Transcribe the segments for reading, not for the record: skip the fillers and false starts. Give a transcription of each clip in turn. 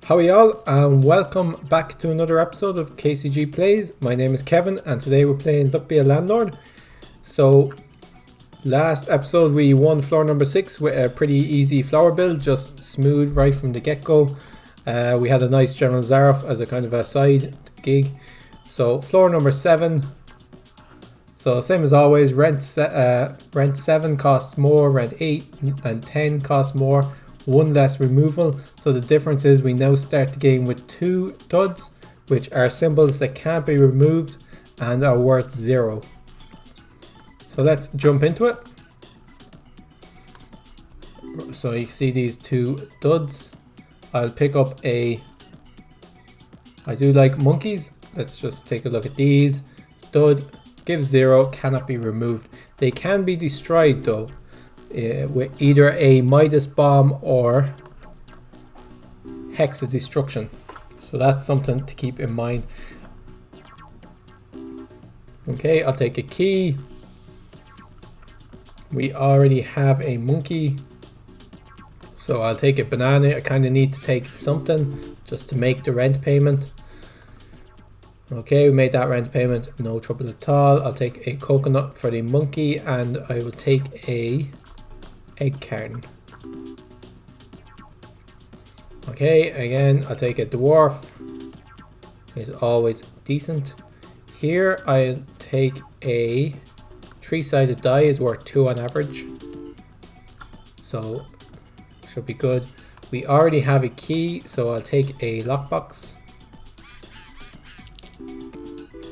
How are y'all, and welcome back to another episode of KCG Plays. My name is Kevin and today we're playing Landlord. So last episode we won floor number 6 with a pretty easy flower build, just smooth right from the get-go. We had a nice General Zaroff as a kind of a side gig. So floor number 7. So same as always, rent 7 costs more, rent 8 and 10 costs more. One less removal, so the difference is we now start the game with 2 duds, which are symbols that can't be removed and are worth 0. So let's jump into it. So you see these 2 duds. I'll pick up I do like monkeys. Let's just take a look at these. Dud, gives 0, cannot be removed. They can be destroyed though. With either a Midas bomb or Hex of Destruction. So that's something to keep in mind. Okay, I'll take a key. We already have a monkey. So I'll take a banana. I kind of need to take something just to make the rent payment. Okay, we made that rent payment. No trouble at all. I'll take a coconut for the monkey and I will take a egg carton. Okay, again I'll take a dwarf. Is always decent. Here I'll take a 3-sided die, is worth 2 on average, so should be good. We already have a key, so I'll take a lockbox.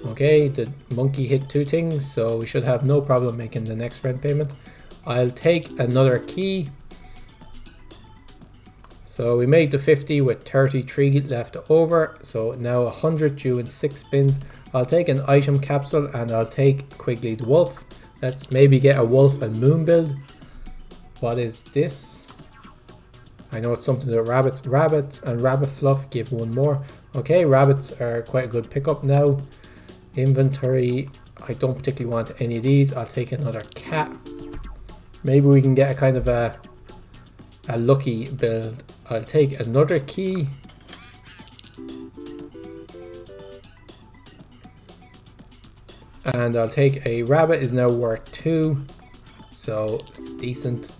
Okay, the monkey hit 2 things, so we should have no problem making the next rent payment. I'll take another key. So we made the 50 with 33 left over. So now 100 due in 6 spins. I'll take an item capsule and I'll take Quigley the wolf. Let's maybe get a wolf and moon build. What is this? I know it's something to rabbits. Rabbits and rabbit fluff give 1 more. Okay, rabbits are quite a good pickup now. Inventory, I don't particularly want any of these. I'll take another cat. Maybe we can get a kind of a lucky build. I'll take another key. And I'll take a rabbit, is now worth 2. So it's decent.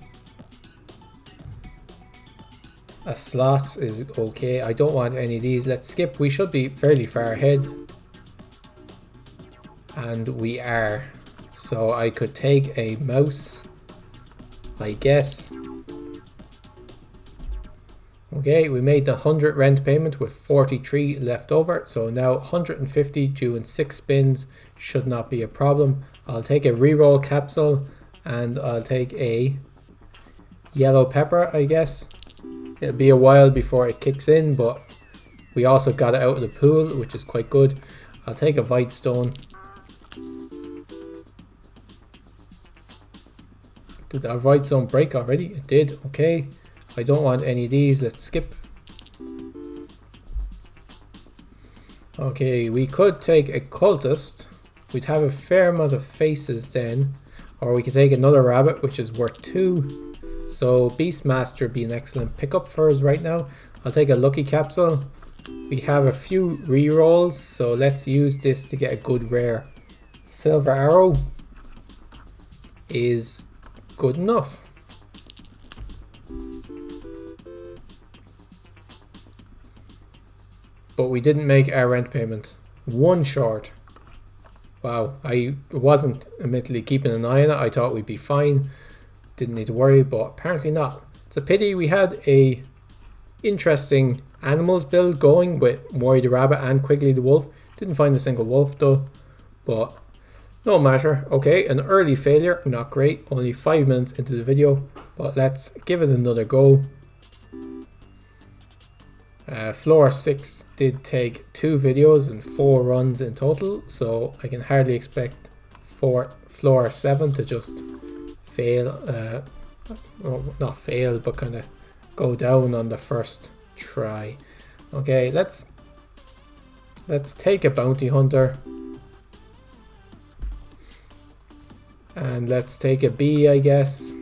A slot is okay. I don't want any of these. Let's skip. We should be fairly far ahead. And we are. So I could take a mouse, I guess. Okay, we made the 100 rent payment with 43 left over, so now 150 due in 6 spins should not be a problem. I'll take a reroll capsule and I'll take a yellow pepper, I guess. It'll be a while before it kicks in, but we also got it out of the pool, which is quite good. I'll take a Vite Stone. Did our Vite Zone break already? It did. Okay. I don't want any of these. Let's skip. Okay, we could take a cultist. We'd have a fair amount of faces then. Or we could take another rabbit, which is worth 2. So Beastmaster would be an excellent pickup for us right now. I'll take a lucky capsule. We have a few rerolls, so let's use this to get a good rare. Silver Arrow is good enough. But we didn't make our rent payment. 1 short. Wow, I wasn't admittedly keeping an eye on it. I thought we'd be fine. Didn't need to worry, but apparently not. It's a pity. We had a interesting animals build going with Maury the rabbit and Quigley the wolf. Didn't find a single wolf though, but no matter. Okay, an early failure, not great. Only 5 minutes into the video, but let's give it another go. Floor 6 did take 2 videos and 4 runs in total, so I can hardly expect floor 7 to just fail. Well, not fail, but kind of go down on the first try. Okay, let's take a bounty hunter. And let's take a bee, I guess.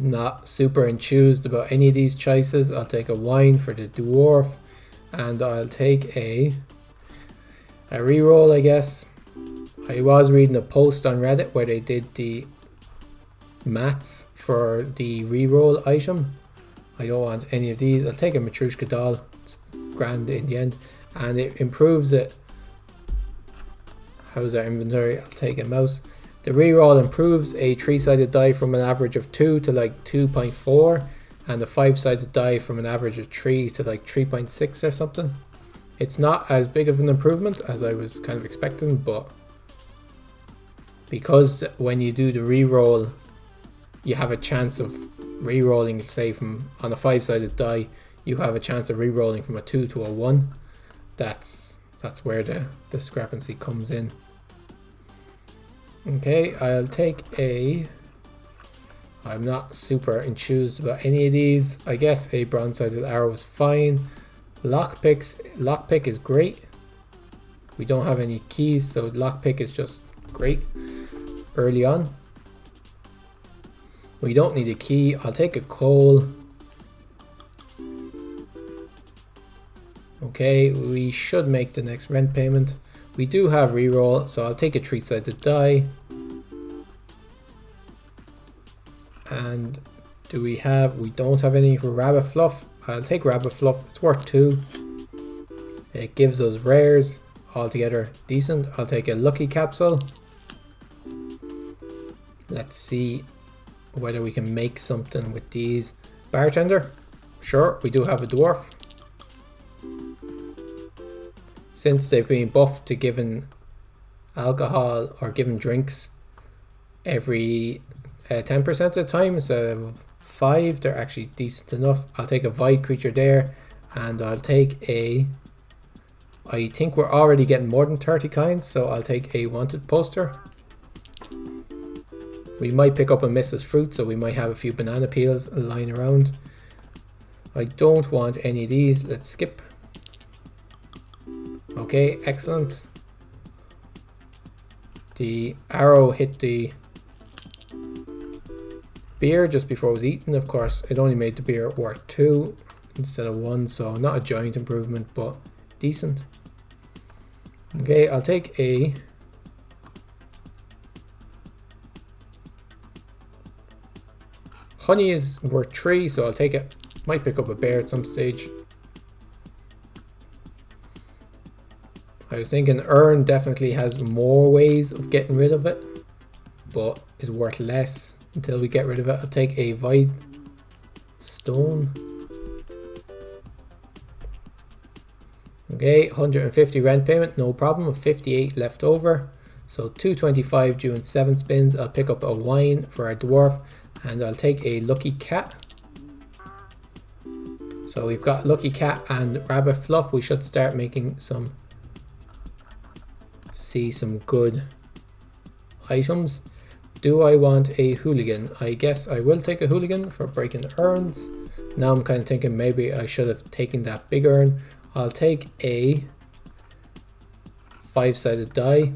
Not super enthused about any of these choices. I'll take a wine for the dwarf, and I'll take a reroll, I guess. I was reading a post on Reddit where they did the maths for the reroll item. I don't want any of these. I'll take a Matryoshka doll. It's grand in the end, and it improves it. How's our inventory? I'll take a mouse. The reroll improves a 3-sided die from an average of 2 to like 2.4, and a 5-sided die from an average of 3 to like 3.6 or something. It's not as big of an improvement as I was kind of expecting, but because when you do the reroll, you have a chance of rerolling, say from on a 5-sided die, you have a chance of rerolling from a 2 to a 1. That's where the discrepancy comes in. Okay, I'll take I'm not super enthused about any of these. I guess a bronze-sided arrow is fine. Lockpick is great. We don't have any keys, so lockpick is just great early on. We don't need a key. I'll take a coal. Okay, we should make the next rent payment. We do have reroll, so I'll take a 3-sided die. And we don't have any for rabbit fluff. I'll take rabbit fluff. It's worth 2. It gives us rares. Altogether decent. I'll take a lucky capsule. Let's see whether we can make something with these. Bartender. Sure, we do have a dwarf. Since they've been buffed to giving alcohol or giving drinks every 10% of the time instead of 5, they're actually decent enough. I'll take a void creature there, and I'll take I think we're already getting more than 30 kinds, so I'll take a wanted poster. We might pick up a Mrs. Fruit, so we might have a few banana peels lying around. I don't want any of these. Let's skip. Okay, excellent. The arrow hit the beer just before it was eaten. Of course, it only made the beer worth 2 instead of 1, so not a giant improvement, but decent. Okay, I'll take a honey is worth 3, so I'll take it. Might pick up a bear at some stage. I was thinking urn definitely has more ways of getting rid of it, but is worth less until we get rid of it. I'll take a void stone. Okay, 150 rent payment, no problem. 58 left over, so 225 due in 7 spins. I'll pick up a wine for our dwarf, and I'll take a lucky cat. So we've got lucky cat and rabbit fluff. We should start making some good items. Do I want a hooligan? I guess I will take a hooligan for breaking urns. Now I'm kind of thinking maybe I should have taken that big urn. I'll take a 5-sided die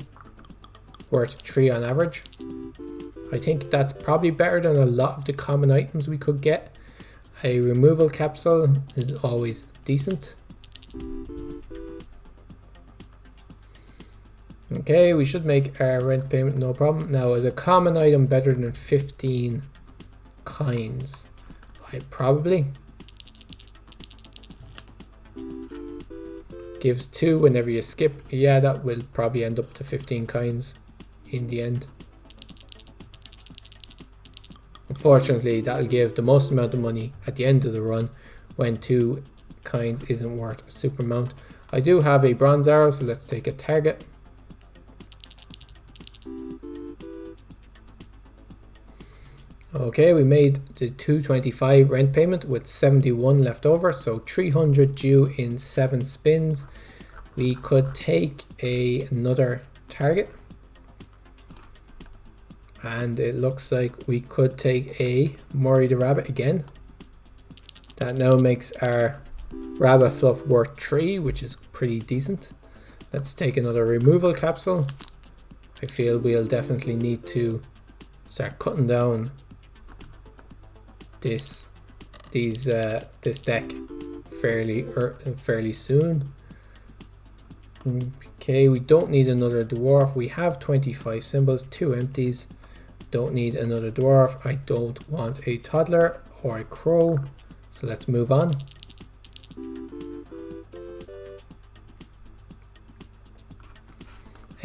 worth 3 on average. I think that's probably better than a lot of the common items we could get. A removal capsule is always decent. Okay, we should make our rent payment, no problem. Now, is a common item better than 15 kinds? I probably. Gives 2 whenever you skip. Yeah, that will probably end up to 15 kinds in the end. Unfortunately, that'll give the most amount of money at the end of the run when 2 kinds isn't worth a super amount. I do have a bronze arrow, so let's take a target. Okay, we made the 225 rent payment with 71 left over, so 300 due in 7 spins. We could take another target, and it looks like we could take a Murray the Rabbit again. That now makes our rabbit fluff worth 3, which is pretty decent. Let's take another removal capsule. I feel we'll definitely need to start cutting down this deck fairly soon. Okay, we don't need another dwarf. We have 25 symbols, 2 empties. Don't need another dwarf. I don't want a toddler or a crow. So let's move on.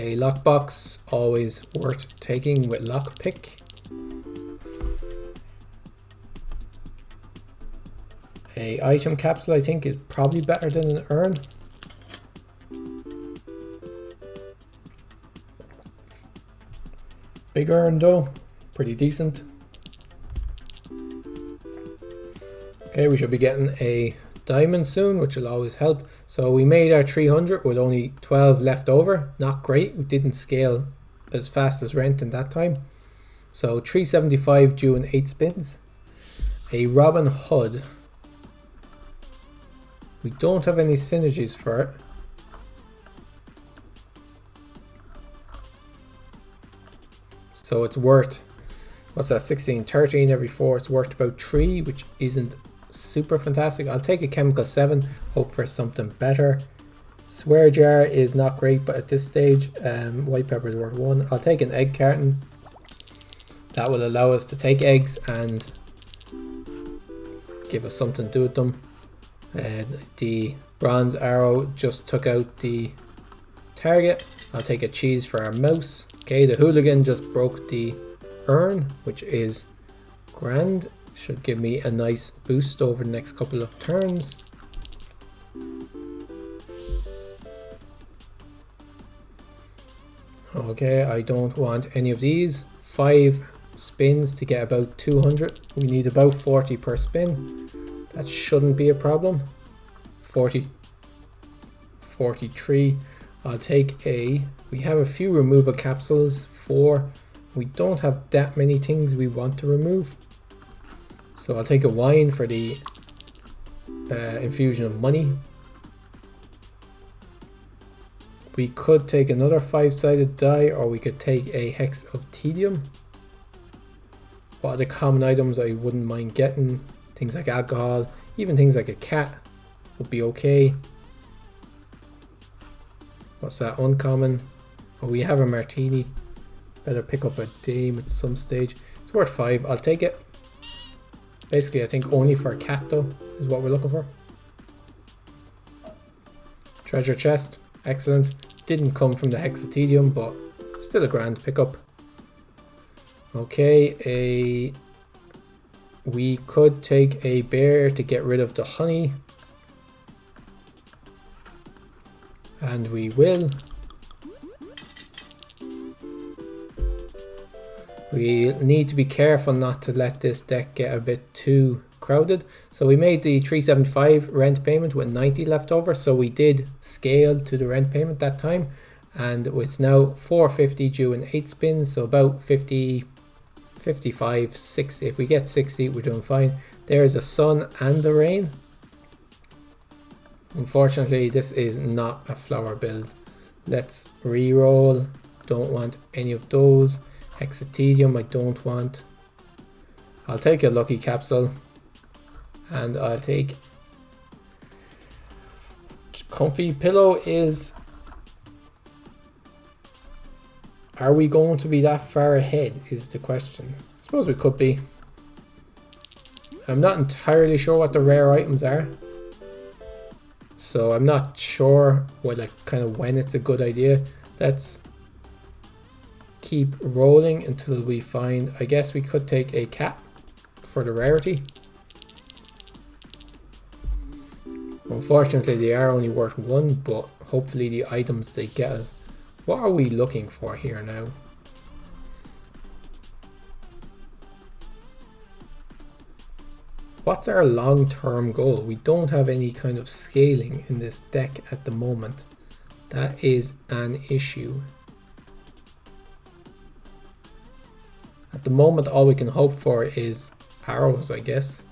A lockbox, always worth taking with lockpick. A item capsule, I think, is probably better than an urn. Big urn though, pretty decent. Okay, we should be getting a diamond soon, which will always help. So we made our 300 with only 12 left over. Not great. We didn't scale as fast as rent in that time. So 375 due in 8 spins. A Robin Hood. We don't have any synergies for it. So it's worth, what's that, 16, 13 every 4. It's worth about 3, which isn't super fantastic. I'll take a chemical 7, hope for something better. Swear jar is not great, but at this stage, white pepper is worth 1. I'll take an egg carton. That will allow us to take eggs and give us something to do with them. The bronze arrow just took out the target. I'll take a cheese for our mouse. Okay, the hooligan just broke the urn, which is grand. Should give me a nice boost over the next couple of turns. Okay, I don't want any of these. 5 spins to get about 200. We need about 40 per spin. That shouldn't be a problem. 40, 43. I'll take a, we have a few removal capsules, 4. We don't have that many things we want to remove. So I'll take a wine for the infusion of money. We could take another 5-sided die, or we could take a hex of tedium. What are the common items I wouldn't mind getting? Things like alcohol, even things like a cat would be okay. What's that, uncommon? Oh, we have a martini. Better pick up a dame at some stage. It's worth 5, I'll take it. Basically, I think only for a cat though, is what we're looking for. Treasure chest, excellent. Didn't come from the hexatedium, but still a grand pickup. Okay, we could take a bear to get rid of the honey. And we will. We need to be careful not to let this deck get a bit too crowded. So we made the 375 rent payment with 90 left over. So we did scale to the rent payment that time. And it's now 450 due in 8 spins. So about 50, 55, 60. If we get 60, we're doing fine. There's a sun and the rain. Unfortunately, this is not a flower build. Let's re-roll. Don't want any of those. Hexatedium I don't want. I'll take a lucky capsule. And I'll take... Comfy pillow is... Are we going to be that far ahead is the question. I suppose we could be. I'm not entirely sure what the rare items are. So I'm not sure what, like, kind of when it's a good idea. Let's keep rolling until we find, I guess we could take a cat for the rarity. Unfortunately, they are only worth 1, but hopefully the items they get us. What are we looking for here now? What's our long-term goal? We don't have any kind of scaling in this deck at the moment. That is an issue. At the moment, all we can hope for is arrows, I guess.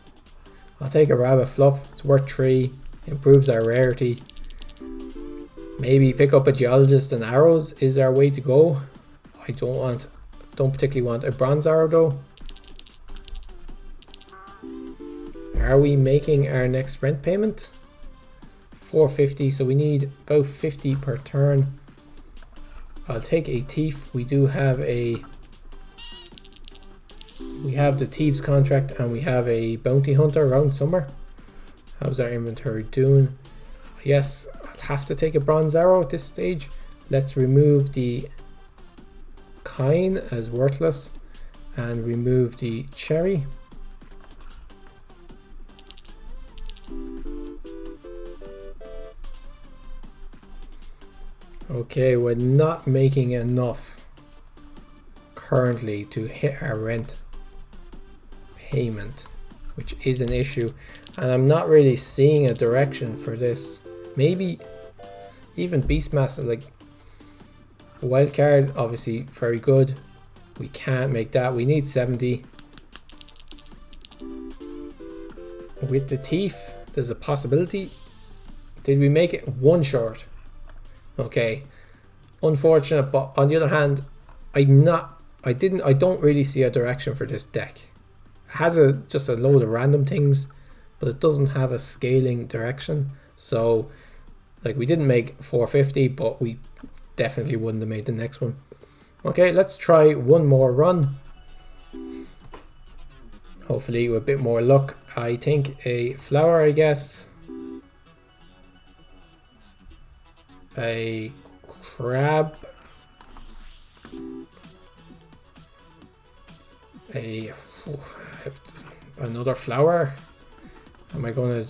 I'll take a rabbit fluff. It's worth 3. Improves our rarity. Maybe pick up a geologist and arrows is our way to go. I don't particularly want a bronze arrow though. Are we making our next rent payment? 450, so we need about 50 per turn. I'll take a thief. We do have a... We have the thieves contract and we have a bounty hunter around somewhere. How's our inventory doing? Yes, I'll have to take a bronze arrow at this stage. Let's remove the kine as worthless and remove the cherry. Okay, we're not making enough currently to hit our rent payment, which is an issue, and I'm not really seeing a direction for this. Maybe even Beastmaster, like wildcard, obviously very good. We can't make that. We need 70. With the thief, there's a possibility. Did we make it one short? Okay, unfortunate, but on the other hand, I don't really see a direction for this deck. It has just a load of random things, but it doesn't have a scaling direction. So like, we didn't make 450, but we definitely wouldn't have made the next one. Okay, let's try one more run. Hopefully with a bit more luck. I think a flower, I guess. A crab, another flower. Am I gonna?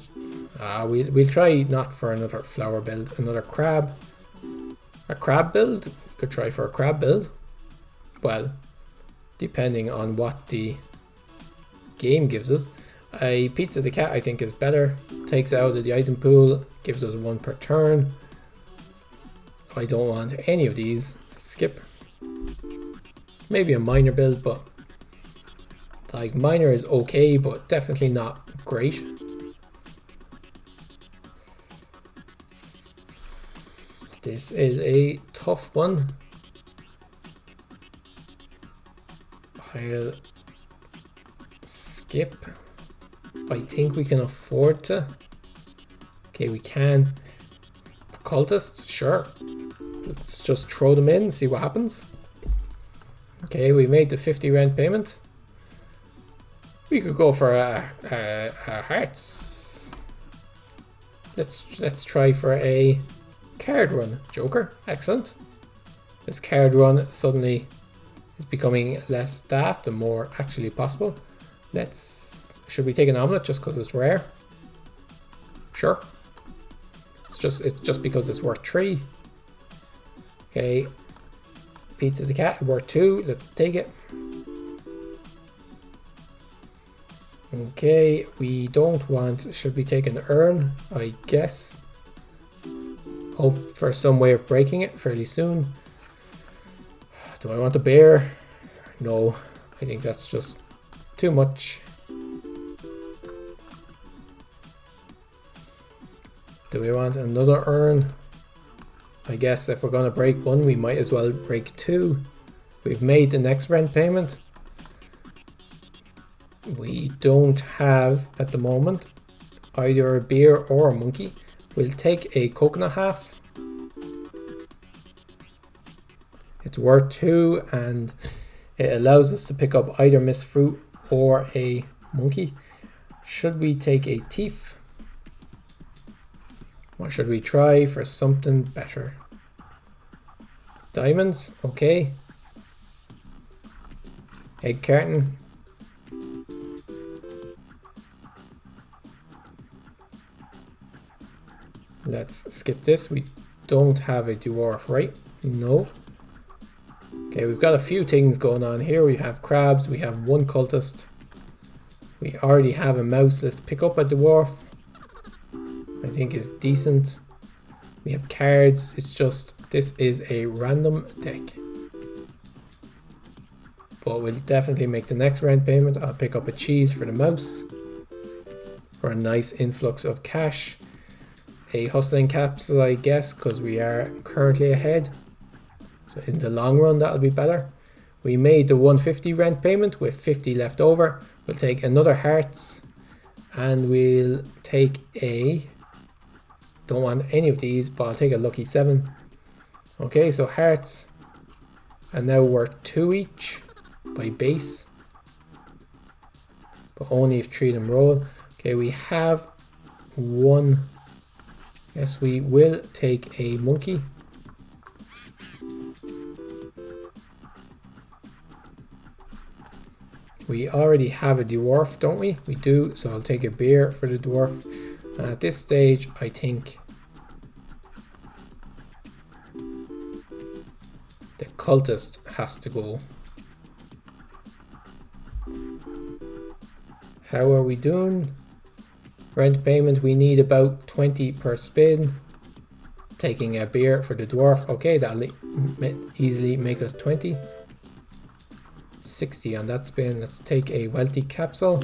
We'll try not for another flower build. Another crab. A crab build. Could try for a crab build. Well, depending on what the game gives us. A pizza the cat I think is better. Takes out of the item pool. Gives us 1 per turn. I don't want any of these. Skip. Maybe a minor build, but like minor is okay, but definitely not great. This is a tough one. I'll skip. I think we can afford to. Okay, we can. Cultists, sure. Let's just throw them in, see what happens. Okay, we made the 50 rent payment. We could go for a hearts. Let's try for a card run. Joker, excellent. This card run suddenly is becoming less staffed and more actually possible. Should we take an omelette just because it's rare? Sure. It's just because it's worth 3. Okay, pizza the cat worth 2. Let's take it. Okay, we don't want. Should we take an urn? I guess. Hope for some way of breaking it fairly soon. Do I want a bear? No, I think that's just too much. Do we want another urn? I guess if we're going to break 1, we might as well break 2. We've made the next rent payment. We don't have, at the moment, either a beer or a monkey. We'll take a coconut half. It's worth 2 and it allows us to pick up either missed fruit or a monkey. Should we take a thief? What should we try for something better? Diamonds, okay. Egg carton. Let's skip this. We don't have a dwarf, right? No. Okay, we've got a few things going on here. We have crabs, we have 1 cultist. We already have a mouse. Let's pick up a dwarf. I think is decent. We have cards. It's just, this is a random deck. But we'll definitely make the next rent payment. I'll pick up a cheese for the mouse for a nice influx of cash. A hustling capsule, I guess, because we are currently ahead. So in the long run, that'll be better. We made the 150 rent payment with 50 left over. We'll take another hearts And we'll take a, don't want any of these, but I'll take a lucky 7. Okay, so hearts are now worth 2 each by base, but only if 3 of them roll. Okay, we have 1. Yes, we will take a monkey. We already have a dwarf, don't we? We do, so I'll take a bear for the dwarf. And at this stage, I think the cultist has to go. How are we doing? Rent payment, we need about 20 per spin. Taking a beer for the dwarf. Okay, that'll easily make us 20. 60 on that spin. Let's take a wealthy capsule.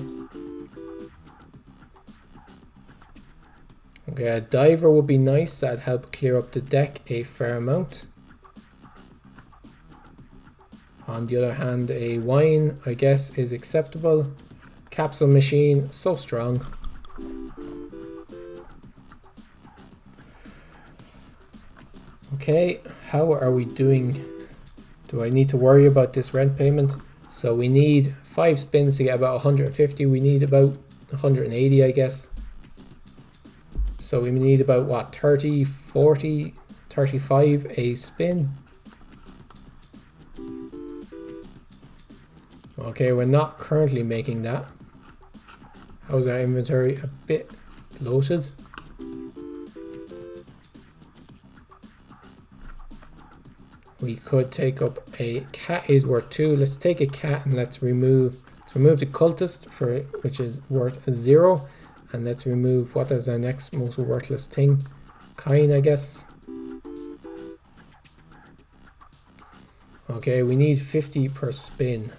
Okay, a diver would be nice. That'd help clear up the deck a fair amount. On the other hand, a wine, I guess, is acceptable. Capsule machine, so strong. Okay, how are we doing? Do I need to worry about this rent payment? So we need 5 spins to get about 150. We need about 180, I guess. So we need about what, 30, 40, 35 a spin. Okay, we're not currently making that. How's our inventory? A bit bloated. We could take up a cat is worth 2. Let's take a cat and let's remove the cultist for which is worth 0. And let's remove what is our next most worthless thing. Kine, I guess. Okay, we need 50 per spin.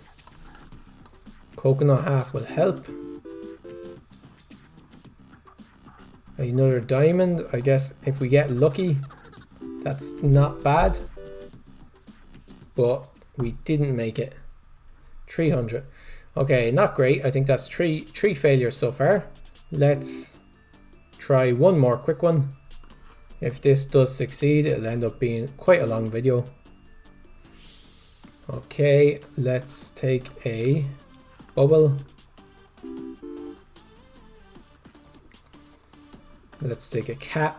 Coconut half will help. Another diamond, I guess if we get lucky, that's not bad. But we didn't make it. 300. Okay, not great. I think that's three failures so far. Let's try one more quick one. If this does succeed, it'll end up being quite a long video. Okay, let's take a bubble. Let's take a cat.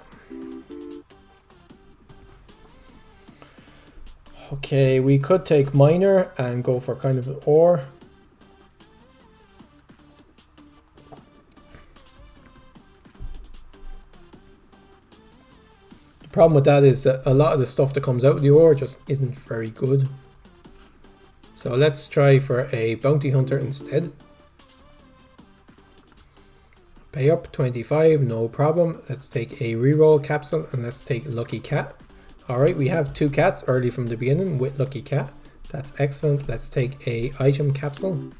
Okay, we could take miner and go for kind of an ore. The problem with that is that a lot of the stuff that comes out of the ore just isn't very good. So let's try for a bounty hunter instead. Pay up 25, no problem. Let's take a reroll capsule and let's take lucky cat. Alright, we have 2 cats early from the beginning with lucky cat. That's excellent. Let's take a item capsule.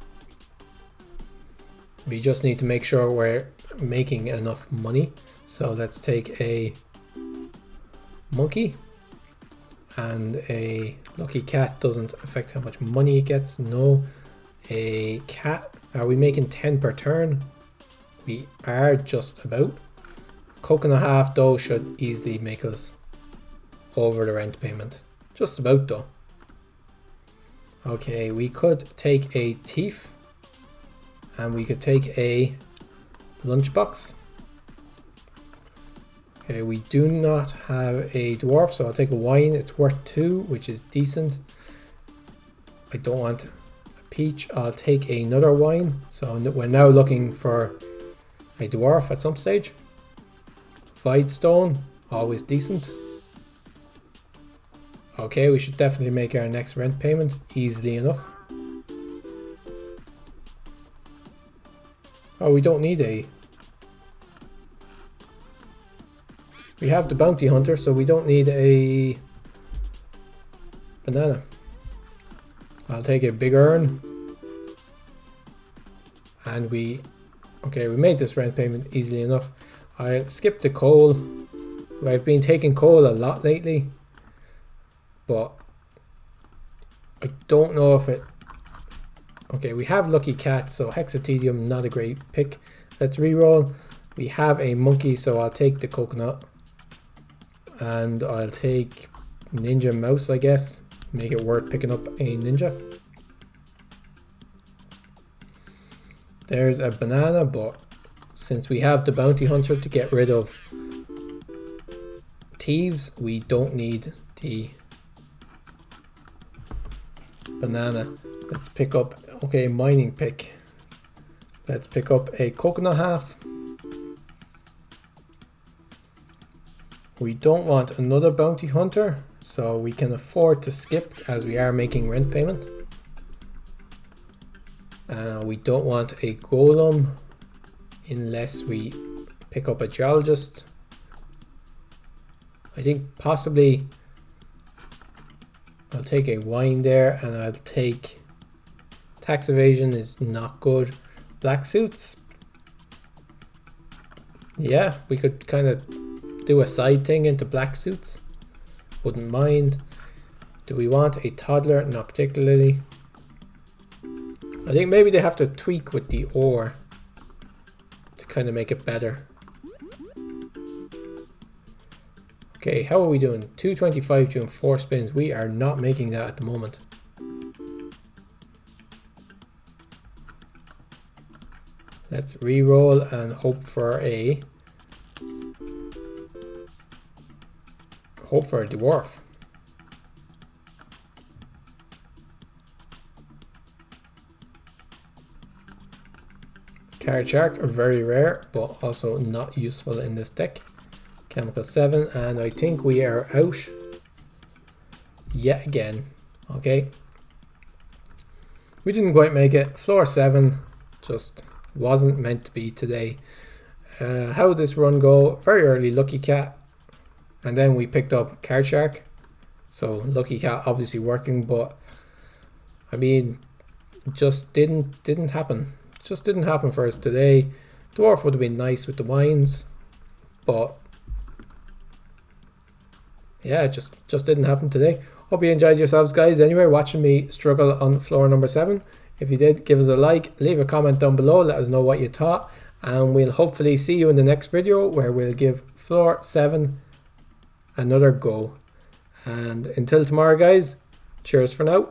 We just need to make sure we're making enough money. So let's take a monkey. And a lucky cat doesn't affect how much money it gets. No. A cat. Are we making 10 per turn? We are just about. Coconut half though should easily make us over the rent payment. Just about though. Okay, we could take a thief. And we could take a lunchbox. Okay, we do not have a dwarf, so I'll take a wine. It's worth 2, which is decent. I don't want a peach. I'll take another wine. So we're now looking for a dwarf at some stage. Videstone, always decent. Okay, we should definitely make our next rent payment easily enough. Oh, we don't need a... We have the bounty hunter, so we don't need a banana. I'll take a big urn. And we... Okay, we made this rent payment easily enough. I'll skip the coal. I've been taking coal a lot lately. But I don't know if it... Okay, we have lucky cat, so hexatedium, not a great pick. Let's re-roll. We have a monkey, so I'll take the coconut. And I'll take ninja mouse, I guess. Make it worth picking up a ninja. There's a banana, but since we have the bounty hunter to get rid of thieves, we don't need the banana. Let's pick up, okay, mining pick. Let's pick up a coconut half. We don't want another bounty hunter, so we can afford to skip as we are making rent payment. We don't want a golem unless we pick up a geologist. I think possibly I'll take a wine there, and I'll take tax evasion is not good. Black suits. Yeah, we could kind of do a side thing into black suits. Wouldn't mind. Do we want a toddler? Not particularly. I think maybe they have to tweak with the ore to kind of make it better. Okay, how are we doing? 225 during 4 spins. We are not making that at the moment. Let's re-roll and hope for a dwarf. Card shark are very rare, but also not useful in this deck. Chemical 7, and I think we are out yet again. Okay, we didn't quite make it. Floor 7 just wasn't meant to be today. How did this run go? Very early Lucky Cat, and then we picked up Card Shark, so Lucky Cat obviously working, but I mean, just didn't happen. Just didn't happen for us today. Dwarf would have been nice with the wines, but yeah, it just didn't happen today. Hope you enjoyed yourselves, guys. Anyway, watching me struggle on floor number 7. If you did, give us a like, leave a comment down below, let us know what you thought, and we'll hopefully see you in the next video where we'll give floor 7 another go. And until tomorrow, guys, cheers for now.